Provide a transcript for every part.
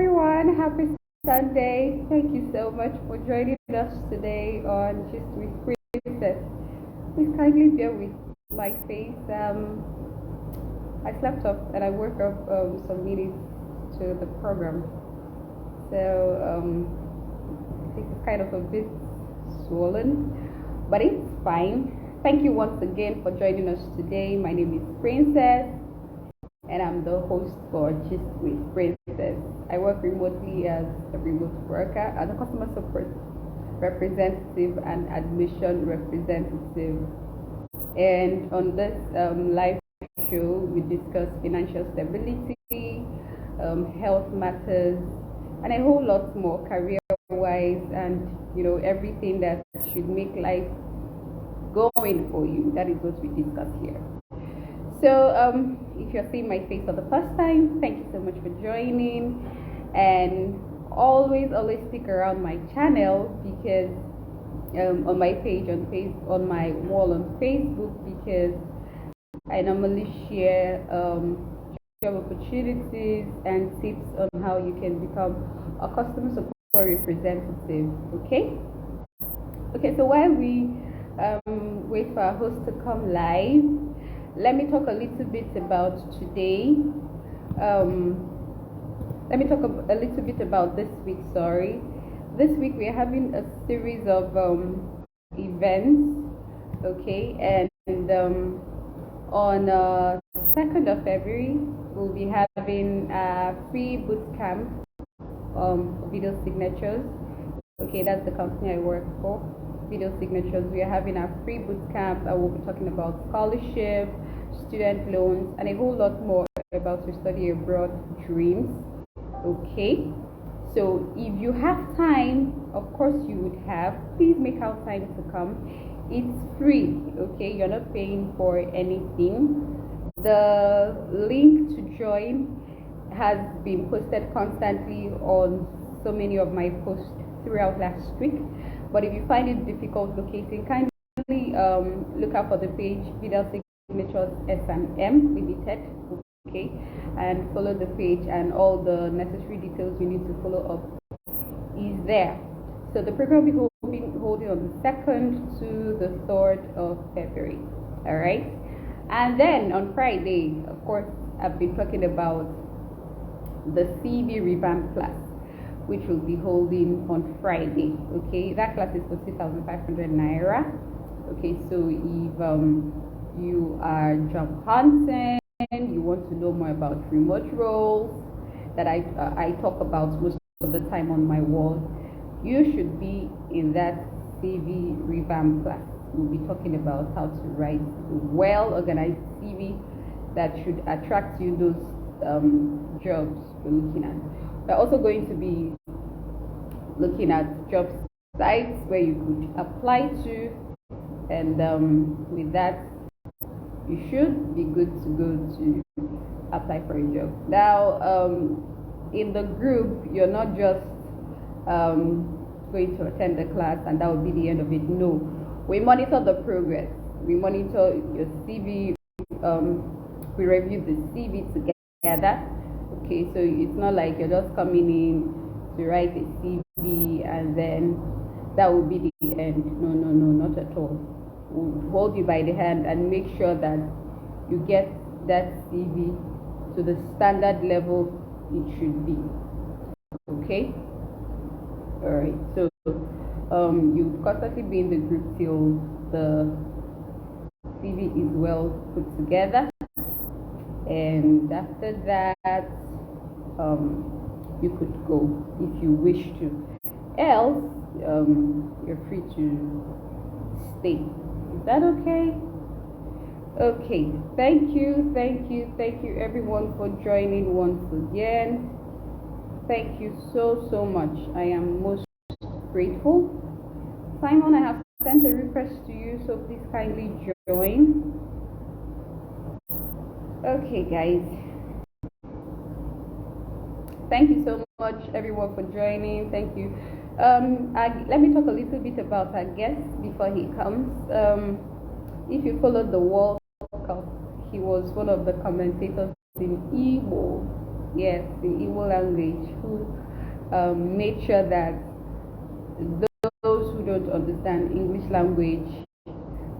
everyone, happy Sunday. Thank you so much for joining us today on Just with Princess. Please kindly bear with my face. I slept off and I woke up some minutes to the program. So this is kind of a bit swollen, but it's fine. Thank you once again for joining us today. My name is Princess and I'm the host for Just with Princess. I work remotely as a remote worker, as a customer support representative and admission representative. And on this live show, we discuss financial stability, health matters, and a whole lot more career-wise, and everything that should make life going for you. That is what we discuss here. So if you're seeing my face for the first time, thank you so much for joining, and always stick around my channel, because on my page on my wall on Facebook, because I normally share job opportunities and tips on how you can become a customer support representative. Okay, so while we wait for our host to come live, let me talk a little bit about today. Let me talk a little bit about this week. This week we are having a series of events. Okay, and on 2nd of February we'll be having a free boot camp, video signatures. Okay, that's the company I work for, Video Signatures. We are having a free boot camp. I will be talking about scholarship, student loans, and a whole lot more about your study abroad dreams. Okay, so if you have time, of course you would have, please make out time to come. It's free. Okay, you're not paying for anything. The link to join has been posted constantly on so many of my posts throughout last week. But if you find it difficult locating, kindly look out for the page Video Signatures S&M Limited, okay, and follow the page, and all the necessary details you need to follow up is there. So the program will be holding on the 2nd to the 3rd of February. All right, and then on Friday, of course, I've been talking about the CV revamp class, which will be holding on Friday. Okay, that class is for 2,500 naira. Okay, so if you are job hunting, you want to know more about remote roles that I talk about most of the time on my wall, you should be in that CV revamp class. We'll be talking about how to write a well-organized CV that should attract you those jobs you're looking at. We're also going to be looking at job sites where you could apply to, and with that, you should be good to go to apply for a job. Now, in the group, you're not just going to attend the class and that will be the end of it. No, we monitor the progress. We monitor your CV. We review the CV together. Okay, so it's not like you're just coming in to write a CV and then that will be the end. No, not at all. We'll hold you by the hand and make sure that you get that CV to the standard level it should be. Okay? Alright, so you constantly be in the group till the CV is well put together, and after that you could go if you wish to. Else, you're free to stay. Is that okay? Okay, thank you everyone for joining once again. Thank you so much. I am most grateful. Simon, I have sent a request to you, so please kindly join. Okay, guys. Thank you so much, everyone, for joining. Thank you. Let me talk a little bit about our guest before he comes. If you followed the World Cup, he was one of the commentators in Igbo. yes, the Igbo language, who made sure that those who don't understand English language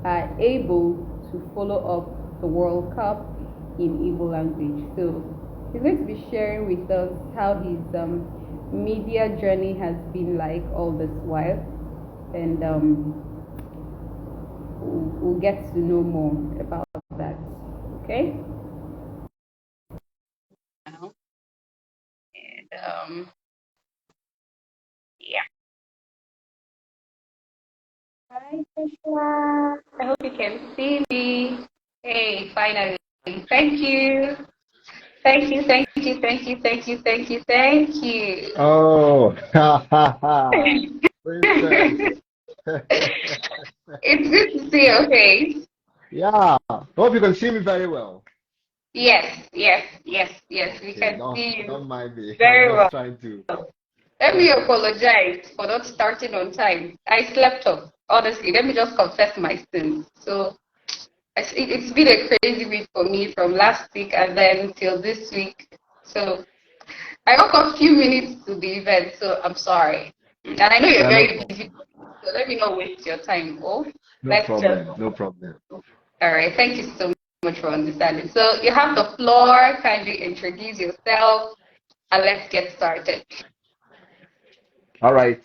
are able to follow up the World Cup in Igbo language. So he's going to be sharing with us how his media journey has been like all this while, and we'll get to know more about that. Okay. And yeah. Hi, Joshua. I hope you can see me. Hey, finally. Thank you. Thank you, thank you, thank you, thank you, thank you, thank you. Oh, ha ha ha, princess. It's good to see your face. Yeah, hope you can see me very well. Yes, yes, yes, yes. We Okay, can don't see you don't mind me. I'm very just well. trying to. Let me apologize for not starting on time. I slept off. Honestly, let me just confess my sins. So it's been a crazy week for me from last week and then till this week. So I woke up a few minutes to the event, so I'm sorry. And I know you're No very problem. busy, so let me not waste your time. Oh, No let's just. problem. No problem. All right. Thank you so much for understanding. So you have the floor. Kindly introduce yourself, and let's get started. All right.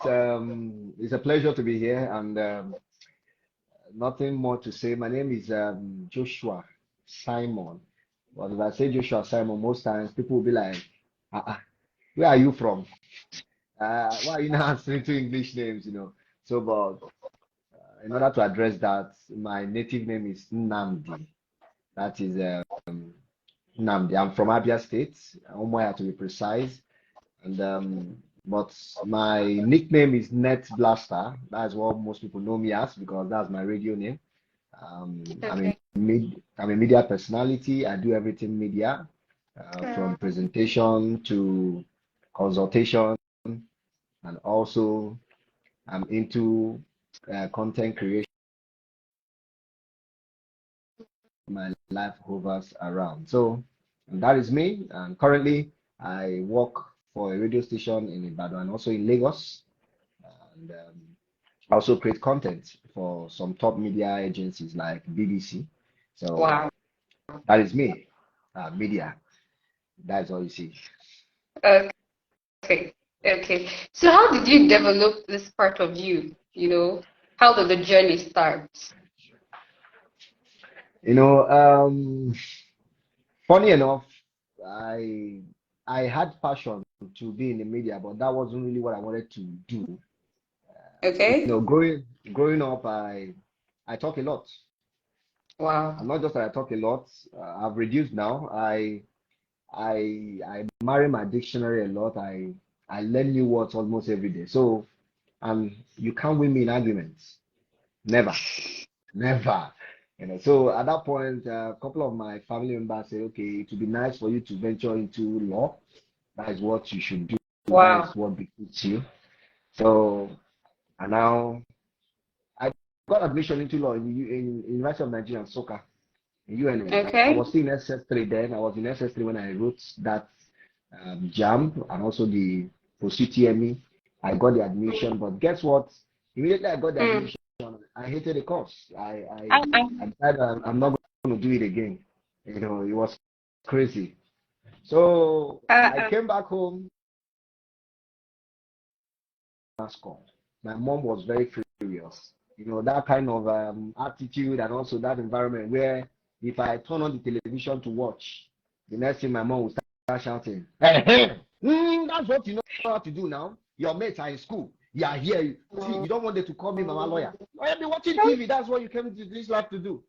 It's a pleasure to be here, and nothing more to say. My name is Joshua Simon. But if I say Joshua Simon, most times people will be like, where are you from? Why are you not answering to English names? So, but in order to address that, my native name is Nnamdi. That is Nnamdi. I'm from Abia State, Umuahia to be precise. And but my nickname is Net Blaster. That's what most people know me as because that's my radio name. Okay. I'm a media personality. I do everything media, from presentation to consultation, and also I'm into content creation. My life hovers around. So that is me. And currently, I work for a radio station in Ibadan and also in Lagos. And I also create content for some top media agencies like BBC. So Wow. that is me. Media. That's all you see. Okay. Okay. So how did you develop this part of you? How did the journey start? You know, funny enough, I I had passion to be in the media, but that wasn't really what I wanted to do. Okay. Growing up, I talk a lot. Wow. And not just that I talk a lot. I've reduced now. I marry my dictionary a lot. I learn new words almost every day. So you can't win me in arguments. Never, never. So at that point, a couple of my family members say, okay, it would be nice for you to venture into law. That is what you should do. That Wow. is what befits you. So and now I got admission into law in University of Nigeria, Nsukka, in UNN. I Okay. was still in SS3 then. I was in SS3 when I wrote that JAMB and also the post UTME. I got the admission, but guess what? Immediately I got the Mm. admission, I hated the course. I Uh-uh. decided I'm not going to do it again. It was crazy. So I Uh-uh. came back home, mascot. My mom was very furious. That kind of attitude and also that environment where if I turn on the television to watch, the next thing my mom will start shouting, hey, hey, that's what you know how to do now. Your mates are in school. You are here. See, you don't want them to call me mama lawyer. I'll be watching TV. That's what you came to this life to do.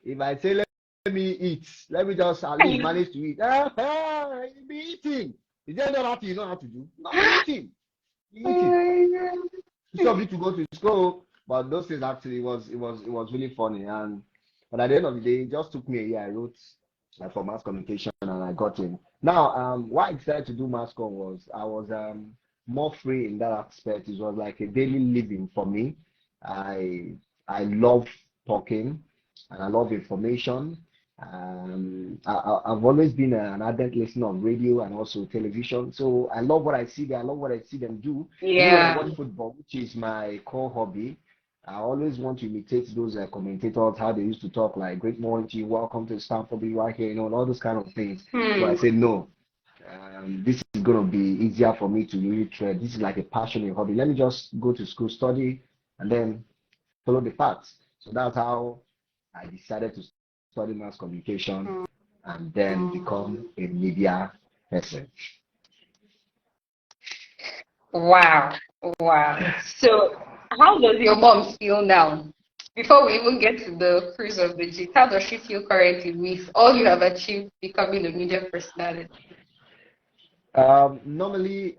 If I say, let me eat, let me just at least manage to eat. You'll be eating. Is there no nothing you know how to do? No, be eating. Be eating. Instead of you to go to school. But those things actually it was really funny. But at the end of the day, it just took me a year. I wrote for mass communication and I got in. Now, why I decided to do mass com was I was more free in that aspect. It was like a daily living for me. I I love talking and I love information. I've always been an ardent listener of radio and also television. So I love what I see there. I love what I see them do. Even when I Yeah, watch football, which is my core hobby, I always want to imitate those commentators, how they used to talk, like "Great morning to you, welcome to Stanford, be right here," and all those kind of things. So I hmm. say no. This is going to be easier for me to really tread. This is like a passionate hobby. Let me just go to school, study, and then follow the path. So that's how I decided to study mass communication and then become a media person. Wow, wow. So, how does your mom feel now? Before we even get to the cruise of the G, how does she feel currently with all you have achieved becoming a media personality? Normally,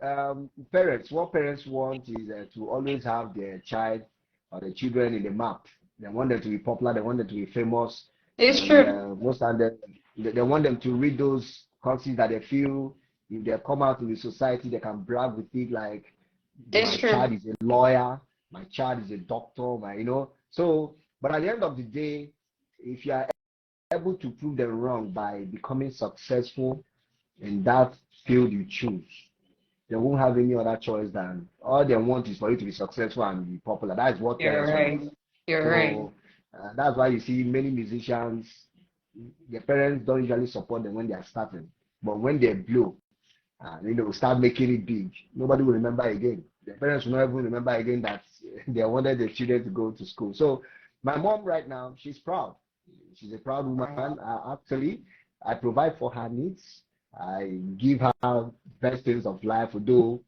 what parents want is to always have their child or the children in the map. They want them to be popular, they want them to be famous, It's and true. most of them, they want them to read those courses that they feel if they come out in the society, they can brag with it like It's my child true. is a lawyer, my child is a doctor, So, but at the end of the day, if you are able to prove them wrong by becoming successful in that field you choose, they won't have any other choice than all they want is for you to be successful and be popular. That is what You're parents want. right. You're right. So that's why you see many musicians, their parents don't usually support them when they are starting, but when they blow, start making it big, nobody will remember again. Their parents will not even remember again that they wanted their children to go to school. So my mom right now, she's proud. She's a proud woman. Actually, I provide for her needs. I give her best things of life, although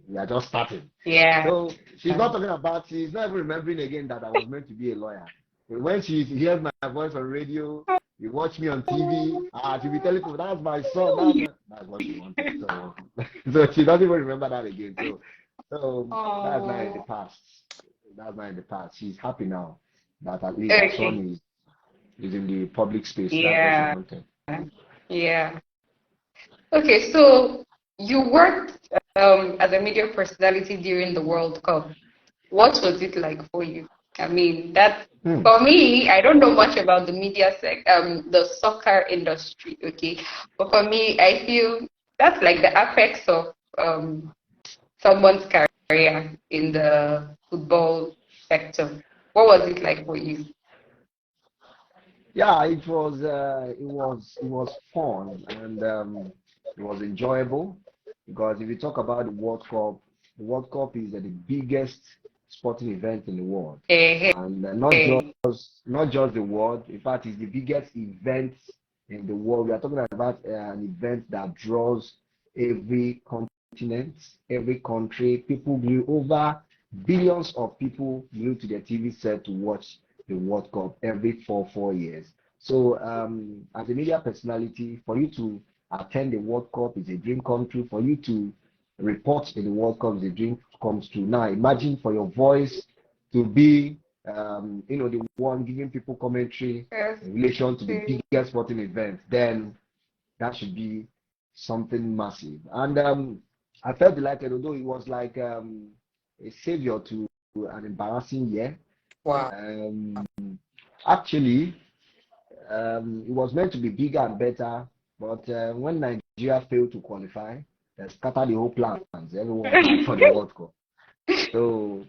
we are just starting. Yeah. So she's not even remembering again that I was meant to be a lawyer. When she hears my voice on radio, you watch me on TV, she'll be telling people, that's my son, that's what she wanted. So, so she doesn't even remember that again. So that's not in the Oh, past. That's not in the past. She's happy now that at least her okay. son is in the public space. That's what she Yeah. wanted. Yeah. Okay, so you worked as a media personality during the World Cup. What was it like for you? I mean, that Hmm. for me, I don't know much about the the soccer industry, okay? But for me, I feel that's like the apex of someone's career in the football sector. What was it like for you? Yeah, it was fun and it was enjoyable because if you talk about the World Cup is the biggest sporting event in the world, Hey, and hey, not just the world. In fact, it's the biggest event in the world. We are talking about an event that draws every continent, every country. People glue over billions of people glue to their TV set to watch the World Cup every four years. So, as a media personality, for you to attend the World Cup is a dream come true. For you to report in the World Cup is a dream comes true. Now, imagine for your voice to be, the one giving people commentary yes, in relation to the hey. biggest sporting event. Then that should be something massive. And I felt delighted, although it was like a savior to an embarrassing year. Wow. Um, Actually, it was meant to be bigger and better, but when Nigeria failed to qualify, they scattered the whole plans everyone had for the World Cup. So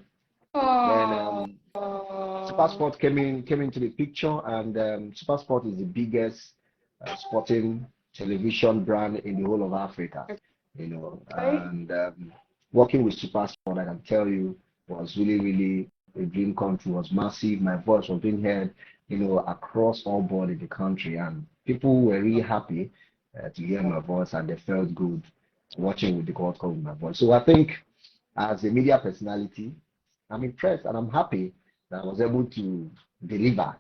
then Oh, SuperSport came into the picture, and SuperSport is the biggest sporting television brand in the whole of Africa. okay. And working with SuperSport, I can tell you, was really, really a dream come true. Was massive. My voice was being heard, across all board in the country, and people were really happy to hear my voice, and they felt good watching with the World Cup with my voice. So I think, as a media personality, I'm impressed and I'm happy that I was able to deliver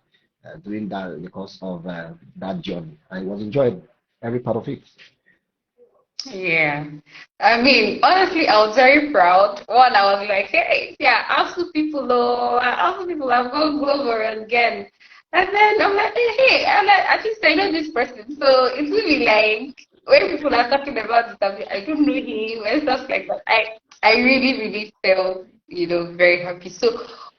during that the course of that journey, and it was enjoyable, every part of it. Yeah. I mean, honestly, I was very proud. One, I was like, hey, yeah, Alpha people have gone global again. And then I'm like, hey, at least I know this person. So it's really like when people are talking about it, I don't know him and stuff like that. I really, really felt, very happy. So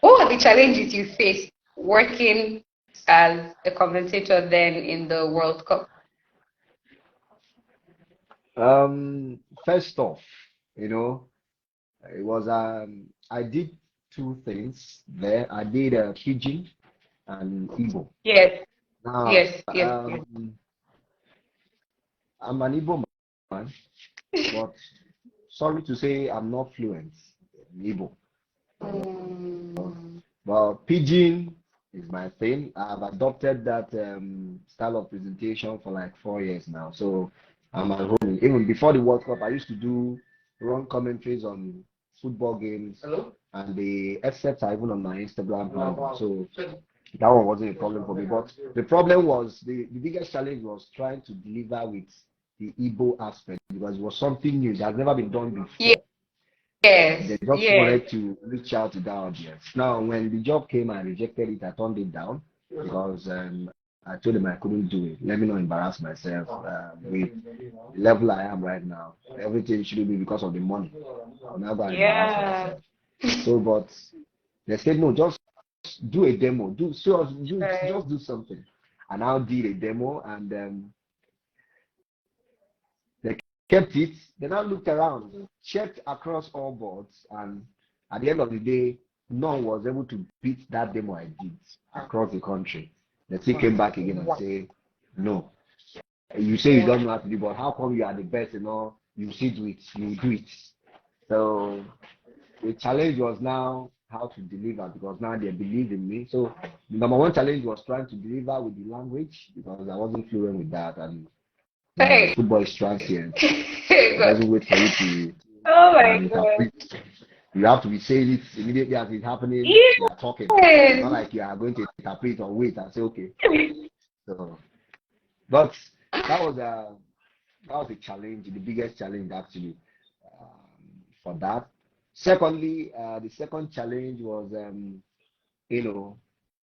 what were the challenges you faced working as a commentator then in the World Cup? First off, you know, it was I did two things there. I did Pidgin and Igbo. Yes, Now, yes, yes, yes. I'm an Igbo man, but sorry to say I'm not fluent in Igbo. Well, Pidgin is my thing. I've adopted that style of presentation for like 4 years now. So I'm at home. Even before the World Cup, I used to run commentaries on football games. Hello? And the excerpts are even on my Instagram handle. So that one wasn't a problem for me. But the problem was the biggest challenge was trying to deliver with the Igbo aspect because it was something new that has never been done before. Yes, They just yes. wanted to reach out to that audience. Now, when the job came, I rejected it. I turned it down because I told them I couldn't do it. Let me not embarrass myself with the level I am right now. Everything shouldn't be because of the money. I'm not going to embarrass myself. So, but they said, no, just do a demo. Just do something. And I did a demo, and they kept it. Then I looked around, checked across all boards, and at the end of the day, none was able to beat that demo I did across the country. They still came back again and say, no, you say you don't know how to do, but how come you are the best and all? You see do it, you do it. So the challenge was now how to deliver because now they believe in me. So the number one challenge was trying to deliver with the language because I wasn't fluent with that, and football is transient. It doesn't wait for you to Oh my God. You have to be saying it immediately as it's happening. You are talking. It's not like you are going to interpret or wait and say, okay. So, but that was a challenge, the biggest challenge actually for that. Secondly, the second challenge was,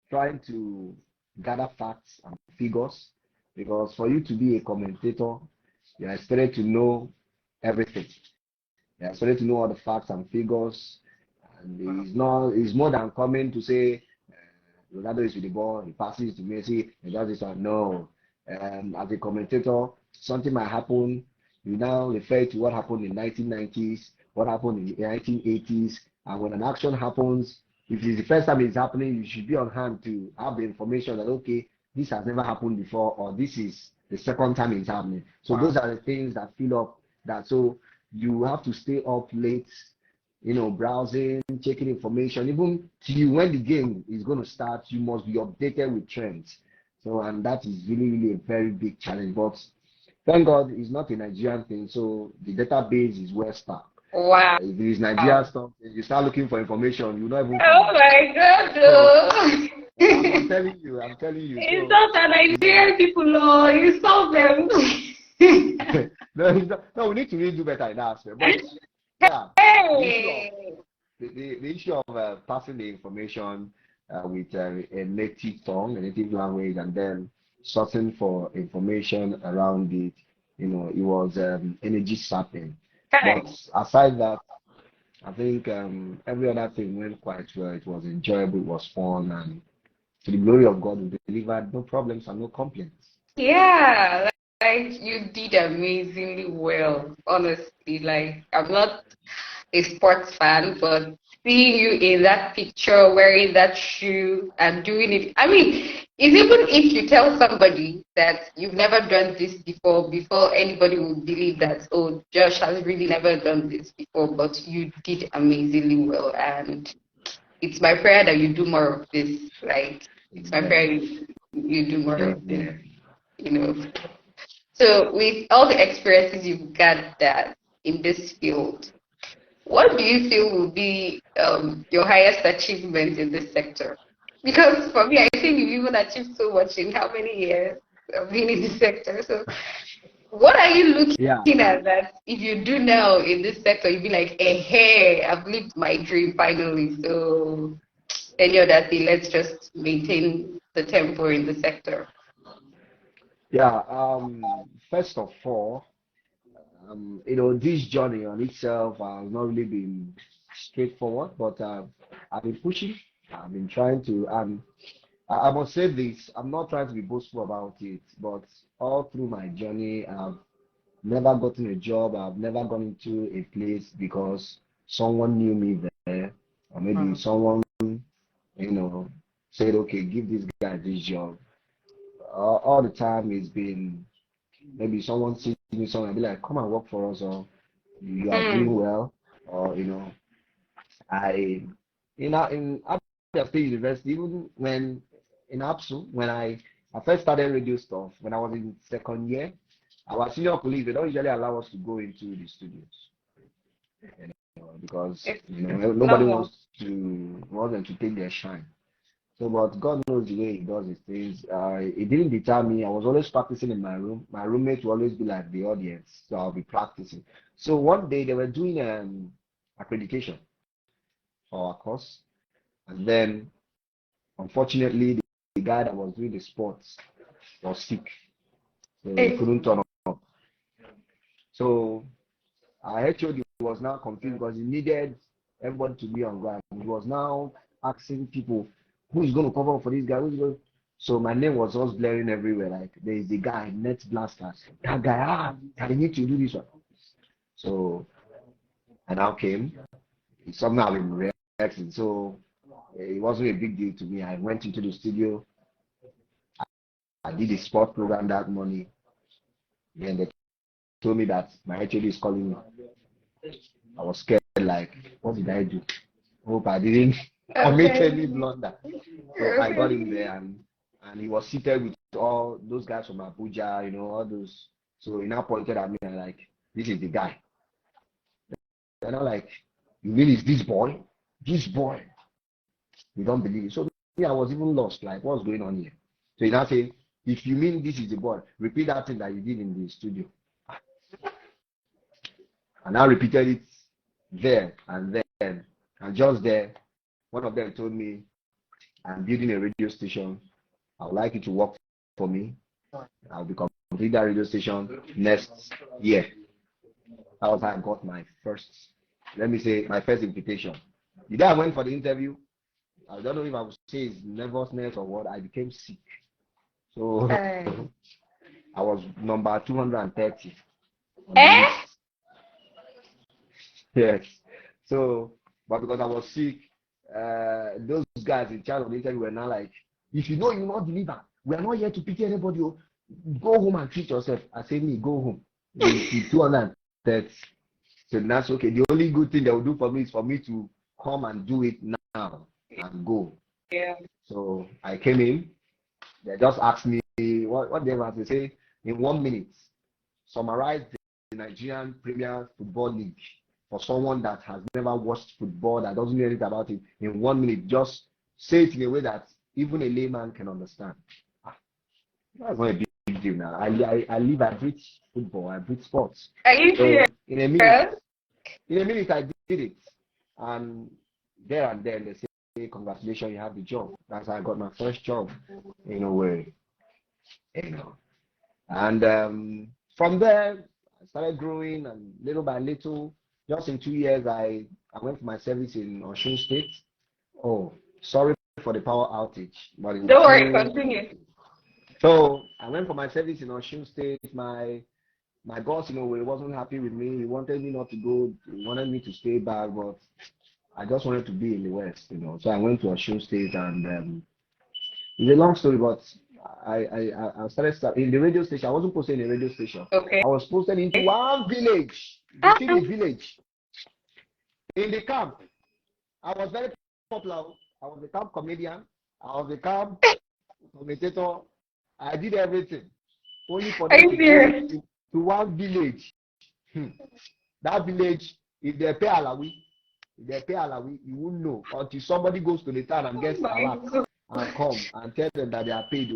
trying to gather facts and figures because for you to be a commentator, you are expected to know everything. You are expected to know all the facts and figures. And it's more than coming to say Ronaldo is with the ball, he passes to Messi, he does this one. No. As a commentator, something might happen. You now refer to what happened in 1990s, what happened in the 1980s, and when an action happens, if it's the first time it's happening, you should be on hand to have the information that okay, this has never happened before, or this is the second time it's happening. So those are the things that fill up that. So you have to stay up late, browsing, checking information. Even till when the game is going to start, you must be updated with trends. So, and that is really, really a very big challenge. But thank God it's not a Nigerian thing. So the database is well stacked. Wow. If it is Nigerian stuff, if you start looking for information, you don't even. Oh my God, no. So, I'm telling you. It's not that Nigerian people, no, you solve them. no, we need to really do better in that aspect. But yeah, Hey. the issue of passing the information with a native tongue, a native language, and then searching for information around it, it was energy sapping. But aside that, I think every other thing went quite well. It was enjoyable, it was fun, and to the glory of God, we delivered no problems and no complaints. Yeah, like you did amazingly well, honestly. Like, I'm not a sports fan, but seeing you in that picture, wearing that shoe and doing it, I mean, it's even if you tell somebody that you've never done this before anybody would believe that, oh, Josh has really never done this before, but you did amazingly well. And it's my prayer that you do more of this. Like, it's my prayer you do more of this, So with all the experiences you've got that in this field, what do you feel will be your highest achievement in this sector? Because for me, I think you've even achieved so much in how many years of being in this sector. So what are you looking at that if you do now in this sector, you'd be like, hey, I've lived my dream finally. So any other thing, let's just maintain the tempo in the sector. Yeah, first of all, this journey on itself has not really been straightforward, but I've been pushing. I've been trying to, I must say this. I'm not trying to be boastful about it, but all through my journey, I've never gotten a job. I've never gone into a place because someone knew me there, or maybe someone, said, okay, give this guy this job. All the time it's been maybe someone sees me somewhere and be like, come and work for us, or you are doing Mm. well, or I in Abia State University, even when in APSU, when I first started radio stuff, when I was in second year, our senior colleagues, they don't usually allow us to go into the studios, because It's nobody normal. wants them to take their shine. So, but God knows the way He does His things. It didn't deter me. I was always practicing in my room. My roommate would always be like the audience, so I'll be practicing. So one day they were doing accreditation for our course, and then unfortunately the guy that was doing the sports was sick, so he Eh, couldn't turn up. So our HOD was now confused because he needed everybody to be on ground. He was now asking people, who is going to cover for this guy? Who's going? So my name was just blaring everywhere. Like there is the guy, Net Blaster. That guy, I need to do this one. So I now came. Somehow I've been reacting. So it wasn't a big deal to me. I went into the studio. I did a sport program that morning. Then they told me that my HOD is calling me. I was scared, like, what did I do? Hope I didn't commit Okay. any blunder. So I got him there, and he was seated with all those guys from Abuja, all those. So he now pointed at me and like, this is the guy. And I'm like, you mean it's this boy? This boy? You don't believe it. So me, I was even lost, like, what's going on here? So he now say, if you mean this is the boy, repeat that thing that you did in the studio. And I repeated it there and then. And just there, one of them told me, I'm building a radio station. I would like you to work for me. I'll be completing that radio station next year. That was how I got my first, let me say, my first invitation. The day I went for the interview, I don't know if I would say it's nervousness or what, I became sick. So Uh, I was number 230 on the eh? list. Yes. So, but because I was sick, those guys in charge of the interview were now like, if you know you will not deliver, we are not here to pity anybody. Go home and treat yourself. I say, me, go home. The 230. So that's okay. The only good thing they will do for me is for me to come and do it now and go. Yeah. So I came in. They just asked me what they want to say in 1 minute. Summarize the Nigerian Premier Football League for someone that has never watched football, that doesn't know anything about it. In 1 minute, just say it in a way that even a layman can understand. That's not a big deal now. I live, I breathe football, I breathe sports. Are you So serious? in a minute I did it. And there and then they say, congratulations, you have the job. That's how I got my first job in a way. And from there, I started growing, and little by little, just in 2 years, I went for my service in Osun State. Oh, sorry for the power outage, but in Don't worry, two. continue. So I went for my service in Osun State. My boss, he wasn't happy with me. He wanted me not to go. He wanted me to stay back, but I just wanted to be in the West. So I went to Osun State, and it's a long story, but I started in the radio station. I wasn't posted in a radio station. Okay. I was posted into one village. You Ah, see the village in the camp. I was very popular. I was a camp comedian. I was a camp commentator. I did everything. Only for are them you to serious? post to one village. That village, if they pay Alawi, you won't know until somebody goes to the town and Oh gets my alert God. and come and tell them that they are paid.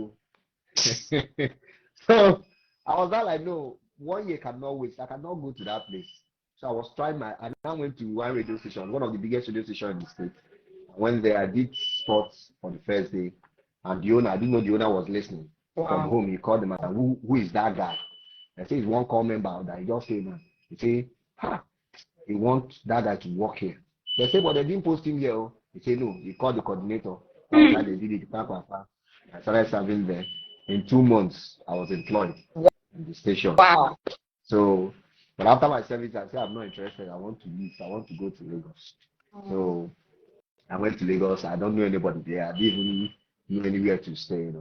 So I was not like, no, 1 year cannot wait. I cannot go to that place. So I was trying I now went to one radio station, one of the biggest radio stations in the state. I went there, I did sports for the first day, and the owner, I didn't know the owner was listening. From Wow. home, he called them and said, who is that guy? I say, he's one call member that he just came in. He say, he wants that guy to work here. They say, but they didn't post him here. He said, no, he called the coordinator. That was how they did it. I started serving there. In 2 months, I was employed in the station. Wow. So, but after my service, I said I'm not interested. I want to leave. I want to go to Lagos. So I went to Lagos. I don't know anybody there. I didn't even know anywhere to stay.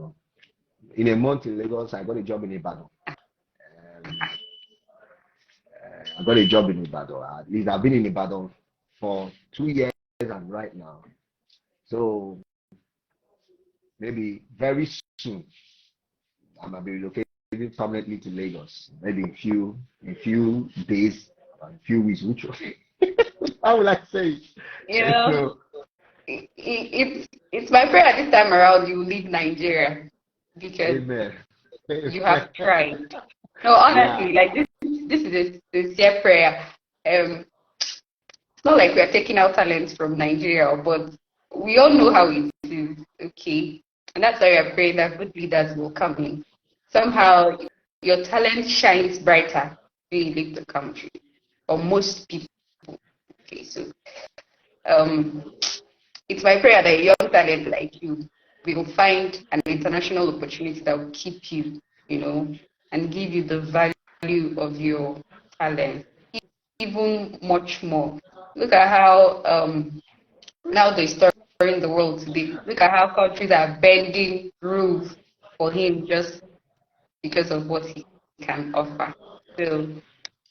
In a month in Lagos, I got a job in Ibadan. I got a job in Ibadan. At least I've been in Ibadan for 2 years and right now. So maybe very soon I might be relocating permanently to Lagos. Maybe a few days, a few weeks. Which how will I say You it? know, it's my prayer this time around you leave Nigeria because Amen. you have tried. No, honestly, like this is a sincere prayer. It's not like we are taking out talents from Nigeria, but we all know how it is, okay? And that's why we are praying that good leaders will come in. Somehow, your talent shines brighter when you leave the country, or most people. Okay, so it's my prayer that a young talent like you will find an international opportunity that will keep you, and give you the value of your talent, even much more. Look at how now the story in the world today. Look at how countries are bending rules for him just because of what he can offer. So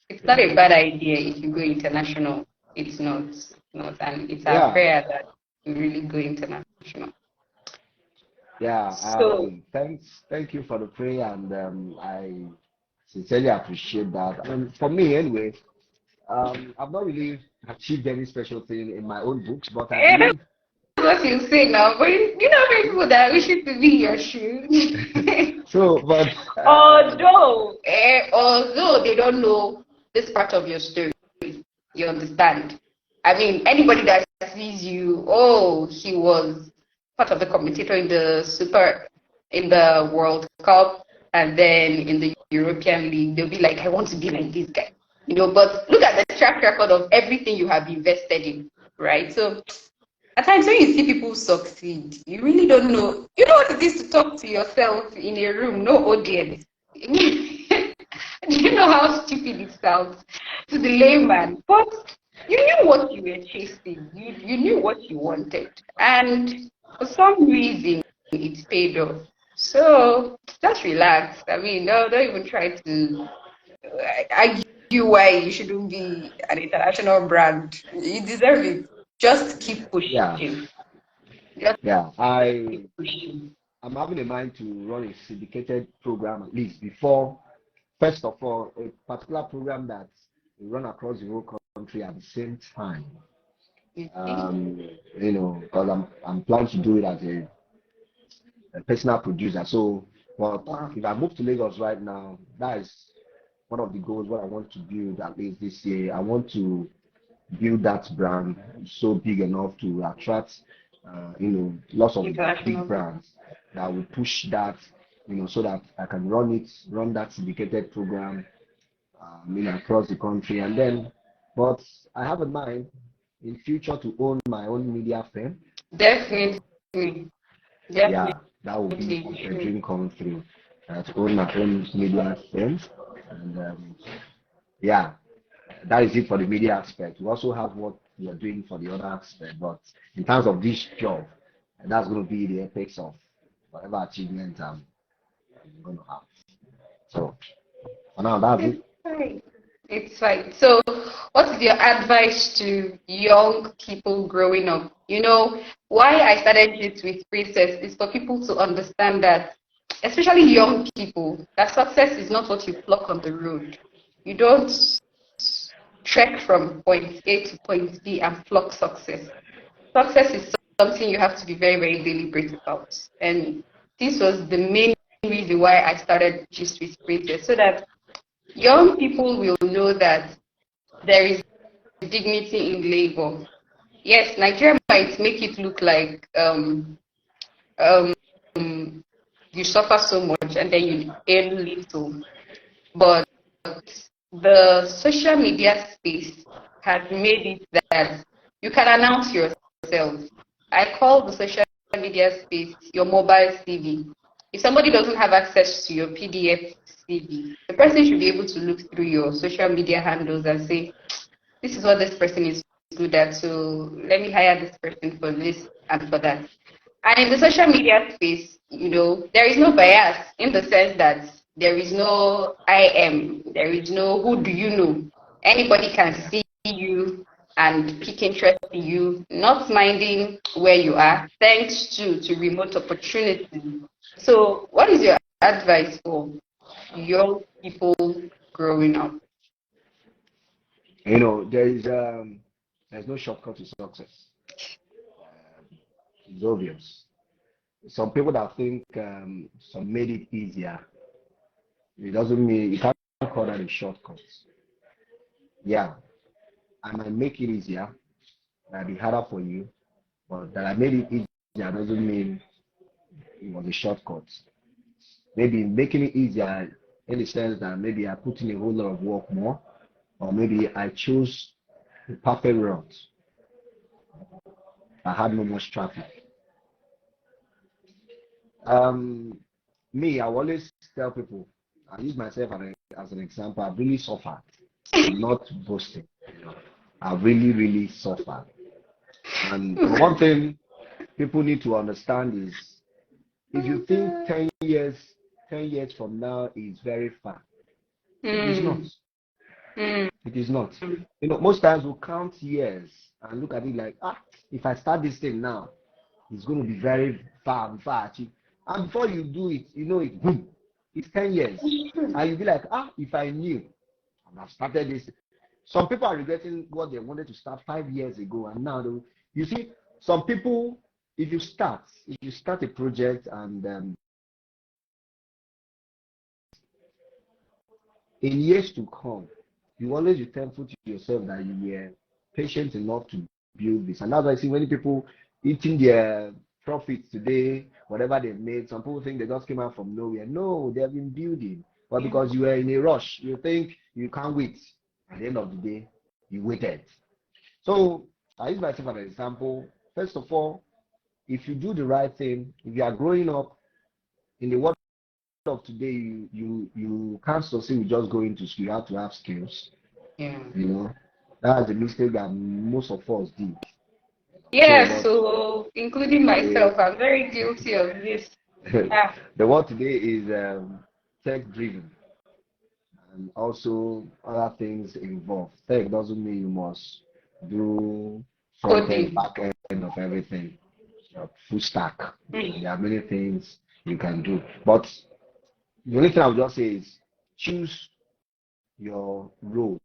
it's not a bad idea if you go international. It's not, and it's our Yeah. prayer that you really go international. Yeah, So thank you for the prayer, and I sincerely appreciate that. I mean, for me anyway, I've not really achieved any special thing in my own books, but I yeah, believe. that's what you say now. But you know, many people that wish it to be your shoes. So, but Although they don't know this part of your story, you understand. I mean, anybody that sees you, oh, he was part of the commentator in the World Cup, and then in the European League, they'll be like, I want to be like this guy, But look at the track record of everything you have invested in, right? So at times when you see people succeed, you really don't know. You know what it is to talk to yourself in a room, no audience. Do you know how stupid it sounds to the layman? But you knew what you were chasing. You knew what you wanted. And for some reason, it paid off. So just relax. I mean, no, don't even try to argue why you shouldn't be an international brand. You deserve it. Just keep yeah, pushing. Just yeah, keep pushing. I'm having a mind to run a syndicated program at least before. First of all, a particular program that we run across the whole country at the same time. You see? Um, because I'm planning to do it as a personal producer. So, but Wow. if I move to Lagos right now, that is one of the goals. What I want to build at least this year. I want to build that brand so big enough to attract, lots of big International brand. brands that will push that, so that I can run that syndicated program, across the country, and then, but I have in mind in future to own my own media firm. Definitely. Yeah, Definitely that would be a true. dream come true. To own my own media firm, and yeah, that is it for the media aspect. We also have what we are doing for the other aspect, but in terms of this job, that's going to be the apex of whatever achievement I'm going to have. So for now, that's It's it. fine. It's fine. So, what is your advice to young people growing up? Why I started this with Princess is for people to understand that, especially young people, that success is not what you pluck on the road. You don't trek from point A to point B and pluck success. Success is something you have to be very, very deliberate about. And this was the main reason why I started Gist with Princess, so that young people will know that there is dignity in labor. Yes, Nigeria might make it look like um, you suffer so much and then you earn little, but the social media space has made it that you can announce yourself. I call the social media space, your mobile CV. If somebody doesn't have access to your PDF CV, the person should be able to look through your social media handles and say, this is what this person is good at, so let me hire this person for this and for that. And in the social media space, there is no bias in the sense that there is no I am, there is no who do you know. Anybody can Yeah. see you and pick interest in you, not minding where you are, thanks to remote opportunity. So, what is your advice for young people growing up? There's no shortcut to success. It's obvious. Some people that think some made it easier, it doesn't mean you can't call that a shortcut. Yeah, I might make it easier, might be harder for you, but that I made it easier doesn't mean it was a shortcut. Maybe making it easier in the sense that maybe I put in a whole lot of work more, or maybe I chose the perfect route. I had no much traffic. Um, Me, I always tell people, I use myself as an example. I've really suffered. I'm not boasting. I've really, really suffered. And one thing people need to understand is if you think 10 years from now is very far, it is not. Mm, mm, It is not. Most times we count years and look at it like, if I start this thing now, it's going to be very far before I achieve. And before you do it, boom, it's 10 years. And you'll be like, if I knew, and I've started this. Some people are regretting what they wanted to start 5 years ago. And now, you see, some people, if you start a project and in years to come, you always be thankful to yourself that you were patient enough to build this. And that's why I see many people eating their profits today, whatever they've made. Some people think they just came out from nowhere. No, they have been building. But because you were in a rush, you think you can't wait. At the end of the day, you waited. So I use myself as an example. First of all, if you do the right thing, if you are growing up in the world of today, you can't succeed with just going to school. You have to have skills. yeah. You know, that's the mistake that most of us did. So, Yeah, but so including the myself, I'm very guilty of this. Ah, the world today is tech driven, and also other things involved. Tech doesn't mean you must do front end, coding. back end of everything. Full stack. Mm. There are many things you can do, but the only thing I would just say is choose your road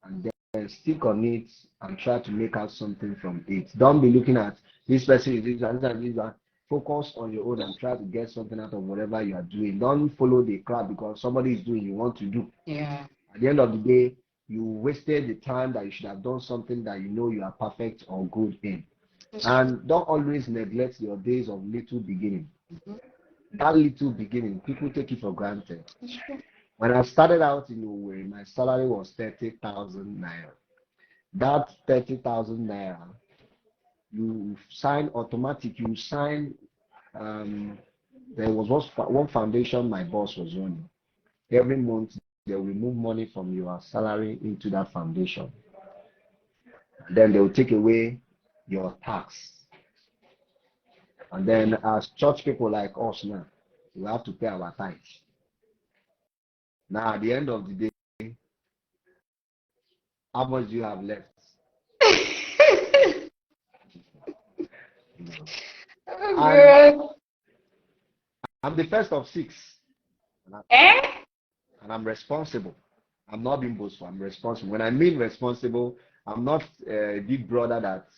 and then stick on it and try to make out something from it. Don't be looking at this person is this and this and this. Focus on your own and try to get something out of whatever you are doing. Don't follow the crowd because somebody is doing you want to do. Yeah. At the end of the day, you wasted the time that you should have done something that you know you are perfect or good in. And don't always neglect your days of little beginning. That little beginning, people take it for granted. When I started out in Owerri, my salary was 30,000 naira. That 30,000 naira, you sign automatic, you sign, um, there was one foundation my boss was running. Every month, they will remove money from your salary into that foundation. Then they will take away your tax. And then as church people like us now, we have to pay our tithes. Now, at the end of the day, how much do you have left? You know. And Oh, God. I'm the first of six, and, I, Eh? and I'm responsible. I'm not being boastful. I'm responsible. When I mean responsible, I'm not a big brother that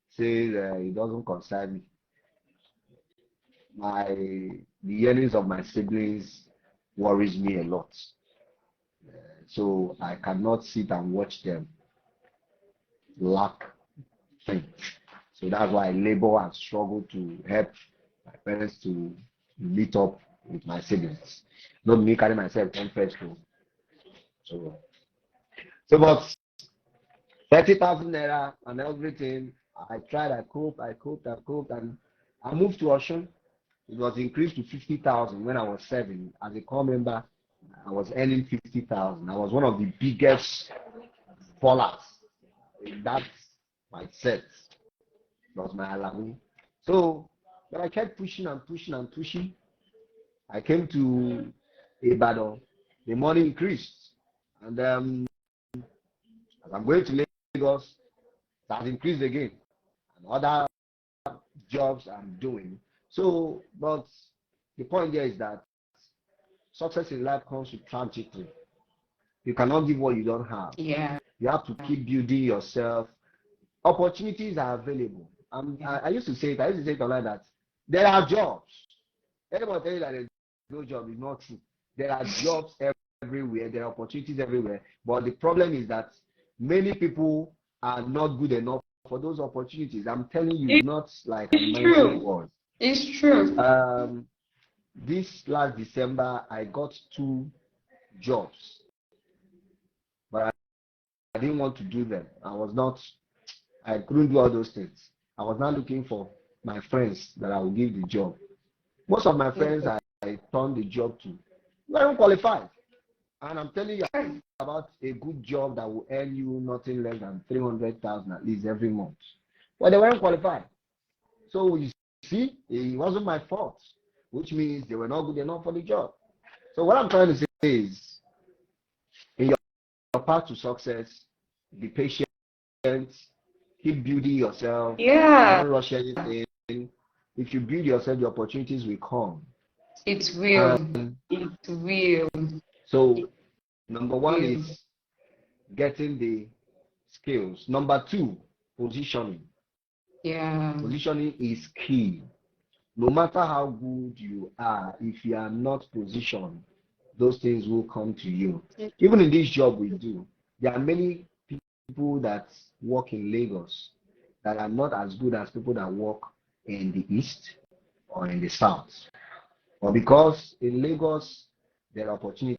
says it doesn't concern me. The earnings of my siblings worries me a lot. So I cannot sit and watch them lack things. So that's why I labor and struggle to help my parents to meet up with my siblings. Not me carry myself come first too. So but 30,000 naira and everything. I tried, I coped, and I moved to Ocean. It was increased to 50,000 when I was 7. As a core member, I was earning 50,000. I was one of the biggest fallers in that mindset. That was my alarm. So, but I kept pushing and pushing and pushing. I came to Ibadan. The money increased. And as I'm going to Lagos, that increased again. And other jobs I'm doing. So, but the point there is that success in life comes with tragedy. You cannot give what you don't have. Yeah. You have to keep building yourself. Opportunities are available. I used to say it. I used to say it like that. There are jobs. Anyone tell you that there's no job is not true. There are jobs everywhere. There are opportunities everywhere. But the problem is that many people are not good enough for those opportunities. I'm telling you, not like I'm mentioning words. It's true. This last December, I got 2 jobs, but I didn't want to do them. I couldn't do all those things. I was not looking for my friends that I would give the job. Most of my friends I turned the job to weren't qualified. And I'm telling you about a good job that will earn you nothing less than 300,000 at least every month. But they weren't qualified. So you see, it wasn't my fault, which means they were not good enough for the job. So what I'm trying to say is, in your path to success, be patient, keep building yourself. Yeah. Don't rush anything. If you build yourself, the opportunities will come. It will. It will. So, number 1 is getting the skills. Number 2, positioning. Yeah. Positioning is key. No matter how good you are, if you are not positioned, those things will come to you. Even in this job we do, there are many people that work in Lagos that are not as good as people that work in the east or in the south. But because in Lagos there are opportunities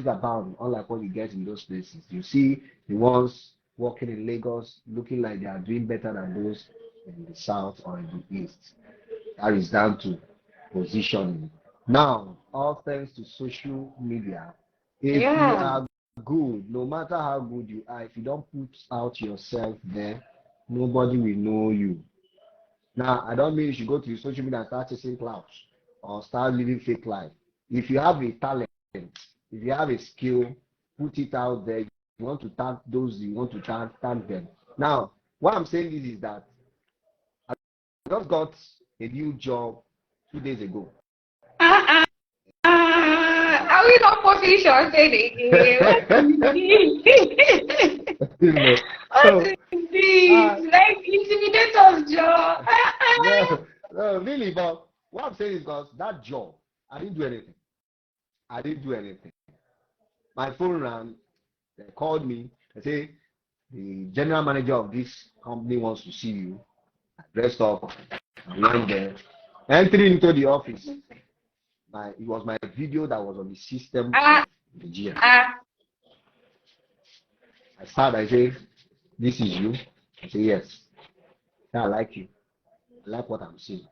abound, unlike what you get in those places. You see the ones working in Lagos looking like they are doing better than those in the south or in the east. That is down to positioning. Now, all thanks to social media, if you are good, no matter how good you are, if you don't put out yourself there, nobody will know you. Now, I don't mean you should go to your social media and start chasing clouds or start living fake life. If you have a talent, if you have a skill, put it out there. You want to thank those you want to thank them. Now, what I'm saying is that I just got a new job 2 days ago. Are we not position again? What is this? Like intimidators job. No, really, but what I'm saying is because that job, I didn't do anything. My phone rang, they called me, they say the general manager of this company wants to see you. I dressed up, I went there, entering into the office. It was my video that was on the system of the GM. I say, this is you? I say, yes. I like you. I like what I'm seeing.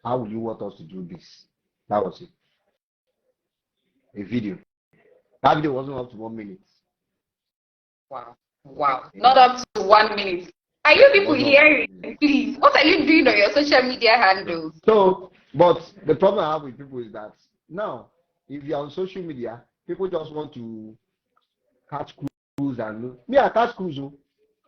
How will you want us to do this? That was it. A video. That video wasn't up to 1 minute. Wow. Not up to 1 minute. Are you people hearing? Please, what are you doing on your social media handles? So, but the problem I have with people is that now, if you're on social media, people just want to catch cruise and me, I catch cruise.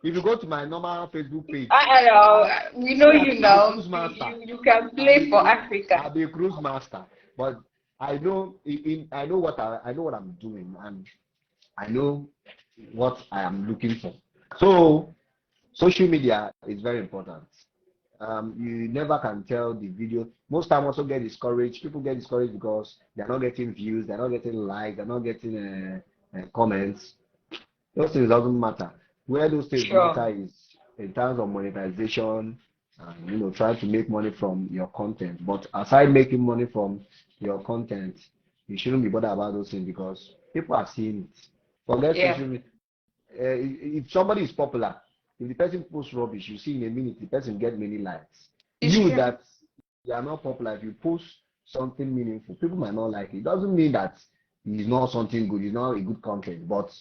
If you go to my normal Facebook page, I know, we know you now. You can play for Africa. I'll be a cruise master, but I know I know what I'm doing, and I know what I am looking for. So social media is very important. You never can tell the video. Most time also get discouraged. People get discouraged because they're not getting views, they're not getting likes, they're not getting comments. Those things doesn't matter. Where those things matter is in terms of monetization, and trying to make money from your content. But aside making money from your content, you shouldn't be bothered about those things because people are seeing it. Forget social media. If somebody is popular, if the person posts rubbish, you see in a minute the person get many likes. It's You true. that you are not popular, if you post something meaningful, people might not like it. It doesn't mean that it's not something good, it's not a good content, but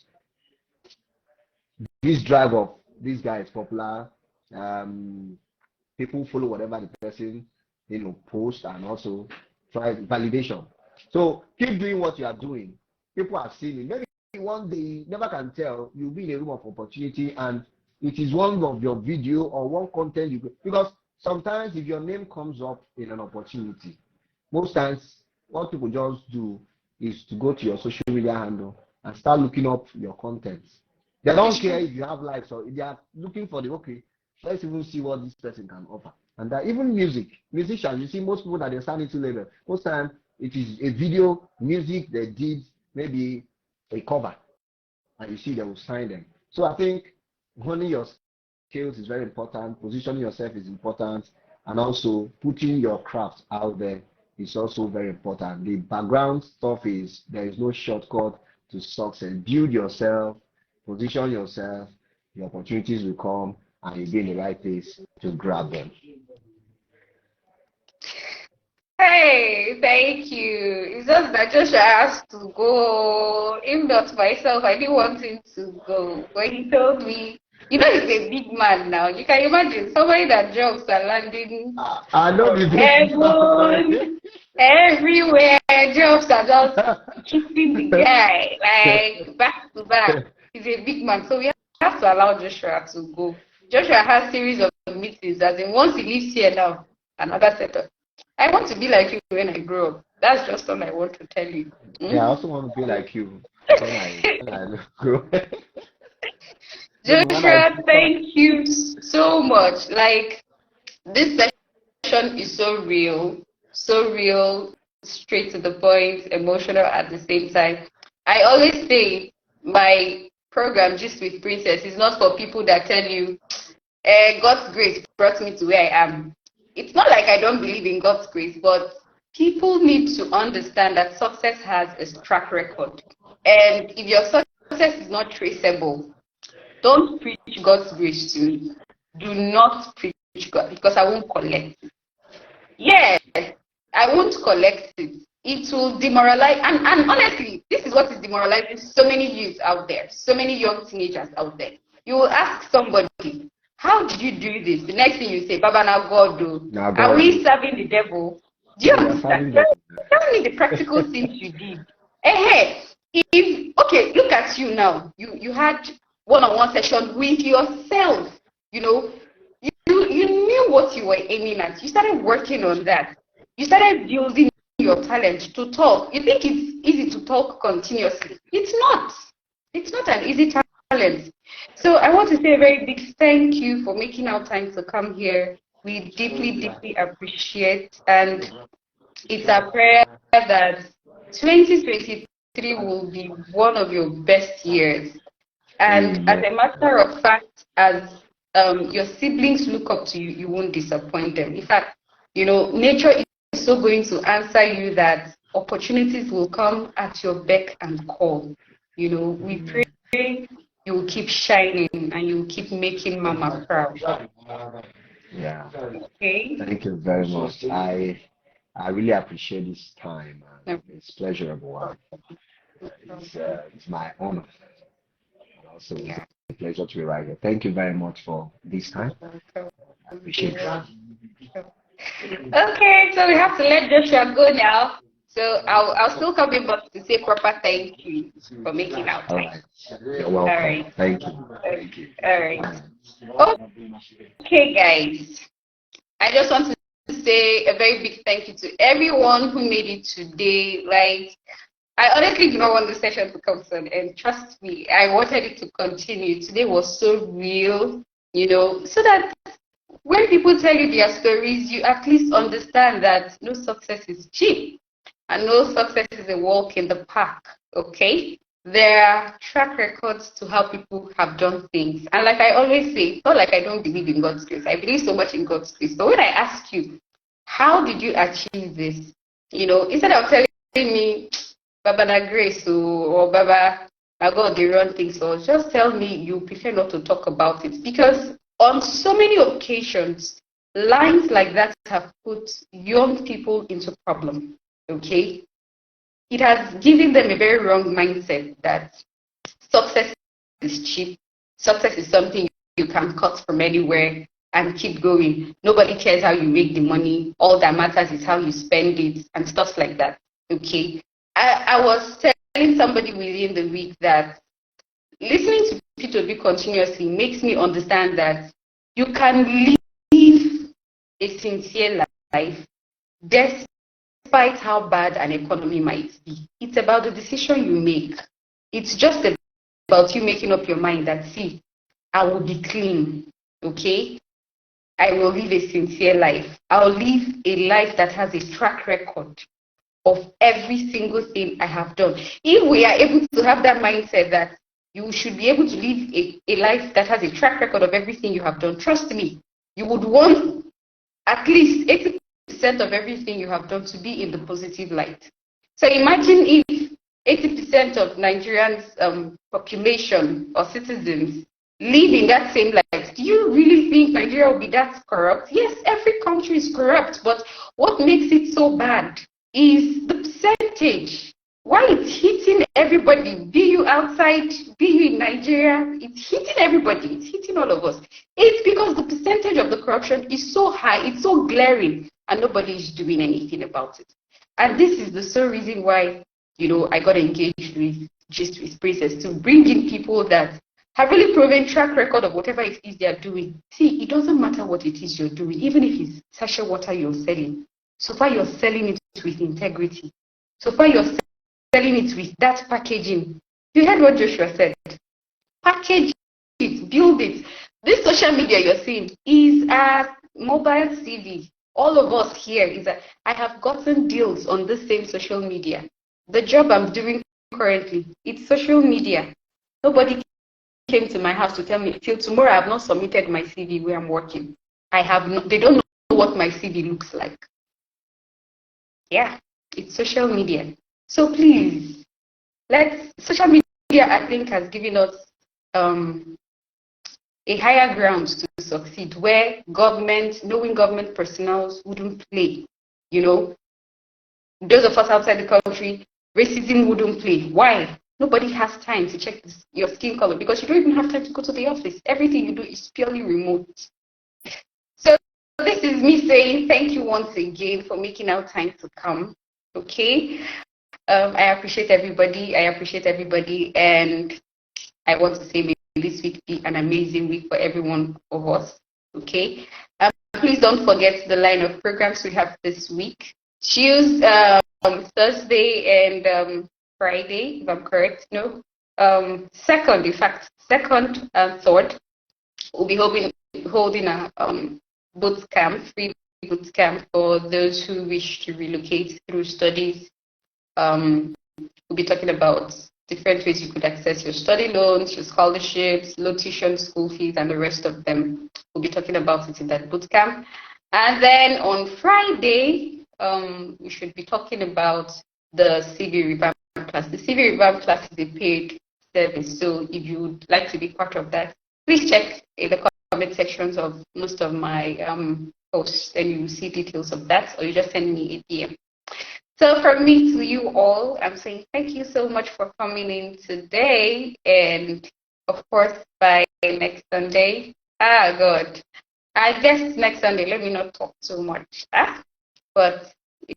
this drive of this guy is popular, um, people follow whatever the person post, and also try validation. So keep doing what you are doing. People have seen it. Maybe one day, you never can tell, you'll be in a room of opportunity and it is one of your video or one content because sometimes if your name comes up in an opportunity, most times what people just do is to go to your social media handle and start looking up your content. They don't It's care true. if you have likes, or if they are looking for the okay, let's even see what this person can offer. And that even musicians, you see most people that they sign into label, most time it is a video, music they did, maybe a cover, and you see they will sign them. So I think honing your skills is very important, positioning yourself is important, and also putting your craft out there is also very important. The background stuff is there is no shortcut to success. Build yourself, position yourself, the opportunities will come, and you'll be in the right place to grab them. Hey, thank you. It's just that Joshua has to go. If not myself, I didn't want him to go. But he told me, he's a big man now. You can imagine somebody that jumps and landing I know from the heaven, everywhere. Jumps are just keeping the guy, like back to back. He's a big man. So we have to allow Joshua to go. Joshua has series of meetings, as in once he leaves here now, another setup. I want to be like you when I grow up. That's just all I want to tell you. Yeah, I also want to be like you when I grow. Maybe when I Joshua, thank you so much. Like, this session is so real, straight to the point, emotional at the same time. I always say my program, Just with Princess, is not for people that tell you, God's grace brought me to where I am. It's not like I don't believe in God's grace, but people need to understand that success has a track record. And if your success is not traceable, don't preach God's grace to me. Do not preach God because I won't collect it. Yes, I won't collect it. It will demoralize. And honestly, this is what is demoralizing so many youth out there, so many young teenagers out there. You will ask somebody, how did you do this? The next thing you say, Baba, now God do. now Are God, we serving the devil? Do you we are serving understand? God. Tell me the practical things you did. Hey, okay, look at you now. You had one-on-one session with yourself. You knew what you were aiming at. You started working on that. You started building your talent to talk. You think it's easy to talk continuously. It's not. It's not an easy talent. So I want to say a very big thank you for making our time to come here. We deeply, deeply appreciate, and it's a prayer that 2023 will be one of your best years. And as Amen. a matter of fact, as your siblings look up to you, you won't disappoint them. In fact, nature is so going to answer you that opportunities will come at your beck and call. We pray you will keep shining and you will keep making Mama proud. Yeah. Okay? Thank you very much. I really appreciate this time. No. It's pleasurable. It's my honor. And also, it's Yeah. a pleasure to be right here. Thank you very much for this time. I appreciate it. Okay, so we have to let Joshua go now. So I'll still come in, but to say proper thank you for making our All time. right. You're All welcome. right. Thank you. Thank you. All right. Okay, guys. I just want to say a very big thank you to everyone who made it today. Like, I honestly do not want the session to come to an end. Trust me, I wanted it to continue. Today was so real, so that when people tell you their stories, you at least understand that no success is cheap and no success is a walk in the park, okay? There are track records to how people have done things. And like I always say, it's not like I don't believe in God's grace. I believe so much in God's grace. But when I ask you, how did you achieve this? Instead of telling me, Baba na grace or Baba, I got the wrong things, so just tell me you prefer not to talk about it. Because on so many occasions, lines like that have put young people into problem. Okay? It has given them a very wrong mindset that success is cheap. Success is something you can cut from anywhere and keep going. Nobody cares how you make the money. All that matters is how you spend it and stuff like that. Okay. I was telling somebody within the week that listening to P2B continuously makes me understand that you can live a sincere life despite how bad an economy might be. It's about the decision you make. It's just about you making up your mind that, see, I will be clean, okay? I will live a sincere life. I'll live a life that has a track record of every single thing I have done. If we are able to have that mindset that you should be able to live a life that has a track record of everything you have done, trust me, you would want at least 80% of everything you have done to be in the positive light. So imagine if 80% of Nigerians' population or citizens live in that same life. Do you really think Nigeria will be that corrupt? Yes, every country is corrupt, but what makes it so bad is the percentage. Why it's hitting everybody, be you outside, be you in Nigeria, it's hitting everybody, it's hitting all of us. It's because the percentage of the corruption is so high, it's so glaring, and nobody is doing anything about it. And this is the sole reason why, I got engaged with Gist with Princess, to bring in people that have really proven track record of whatever it is they are doing. See, it doesn't matter what it is you're doing, even if it's sachet water you're selling. So far, you're selling it with integrity. So far, you're selling it with that packaging. You heard what Joshua said. Package it, build it. This social media you're seeing is a mobile CV. All of us here I have gotten deals on the same social media. The job I'm doing currently, it's social media. Nobody came to my house to tell me, till tomorrow I have not submitted my CV where I'm working. They don't know what my CV looks like. Yeah, it's social media. So please, social media, I think, has given us a higher ground to succeed, where knowing government personnel wouldn't play. Those of us outside the country, racism wouldn't play. Why? Nobody has time to check your skin color, because you don't even have time to go to the office. Everything you do is purely remote. So this is me saying thank you once again for making out time to come. Okay. I appreciate everybody. And I want to say, may this week be an amazing week for every one of us. Okay. Please don't forget the line of programs we have this week. Tuesday, Thursday, and Friday, if I'm correct. No, second and third, we'll be holding a boot camp, free boot camp for those who wish to relocate through studies. We'll be talking about different ways you could access your study loans, your scholarships, low tuition, school fees, and the rest of them. We'll be talking about it in that boot camp. And then on Friday, we should be talking about the CV revamp class. The CV revamp class is a paid service, so if you would like to be part of that, please check in the comment sections of most of my posts, and you will see details of that, or you just send me a DM. So from me to you all, I'm saying thank you so much for coming in today, and of course by next Sunday. God, I guess next Sunday, let me not talk too much, but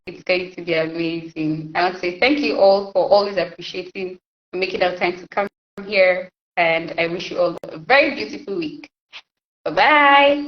it's going to be amazing. I want to say thank you all for always appreciating, for making our time to come here, and I wish you all a very beautiful week. Bye-bye.